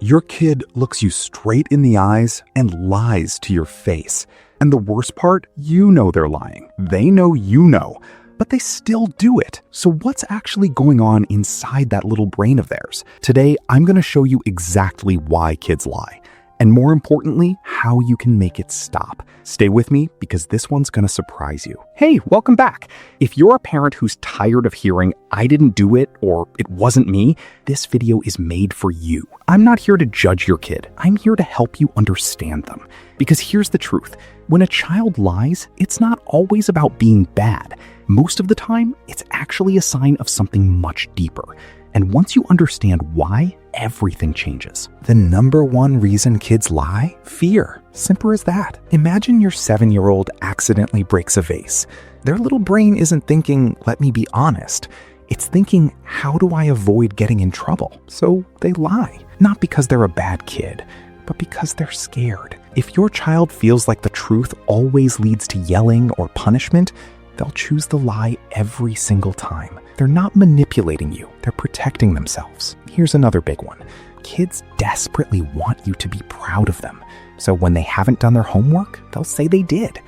Your kid looks you straight in the eyes and lies to your face. And the worst part, you know they're lying. They know you know, but they still do it. So what's actually going on inside that little brain of theirs? Today, I'm going to show you exactly why kids lie. And more importantly, how you can make it stop. Stay with me because this one's gonna surprise you. Hey, welcome back. If you're a parent who's tired of hearing, I didn't do it, or it wasn't me, this video is made for you. I'm not here to judge your kid. I'm here to help you understand them. Because here's the truth. When a child lies, it's not always about being bad. Most of the time, it's actually a sign of something much deeper. And once you understand why, everything changes. The number one reason kids lie? Fear. Simple as that. Imagine your 7-year-old accidentally breaks a vase. Their little brain isn't thinking, let me be honest. It's thinking, how do I avoid getting in trouble? So they lie. Not because they're a bad kid, but because they're scared. If your child feels like the truth always leads to yelling or punishment, they'll choose the lie every single time. They're not manipulating you, they're protecting themselves. Here's another big one. Kids desperately want you to be proud of them. So when they haven't done their homework, they'll say they did.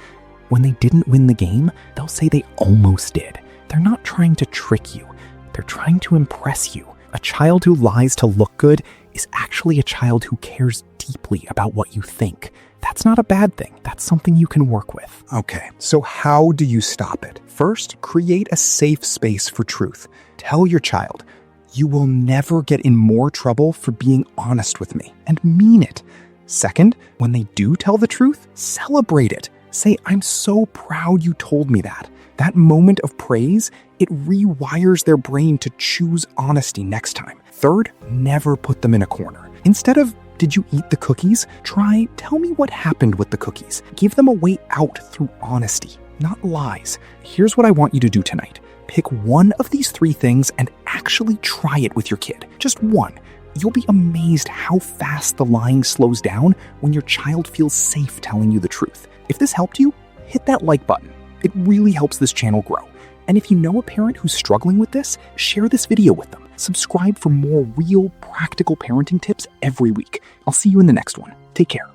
When they didn't win the game, they'll say they almost did. They're not trying to trick you, they're trying to impress you. A child who lies to look good is actually a child who cares deeply about what you think. That's not a bad thing. That's something you can work with. Okay, so how do you stop it? First, create a safe space for truth. Tell your child, you will never get in more trouble for being honest with me, and mean it. Second, when they do tell the truth, celebrate it. Say, I'm so proud you told me that. That moment of praise, it rewires their brain to choose honesty next time. Third, never put them in a corner. Instead of, did you eat the cookies? Try, tell me what happened with the cookies. Give them a way out through honesty, not lies. Here's what I want you to do tonight. Pick one of these 3 things and actually try it with your kid. Just one. You'll be amazed how fast the lying slows down when your child feels safe telling you the truth. If this helped you, hit that like button. It really helps this channel grow. And if you know a parent who's struggling with this, share this video with them. Subscribe for more real, practical parenting tips every week. I'll see you in the next one. Take care.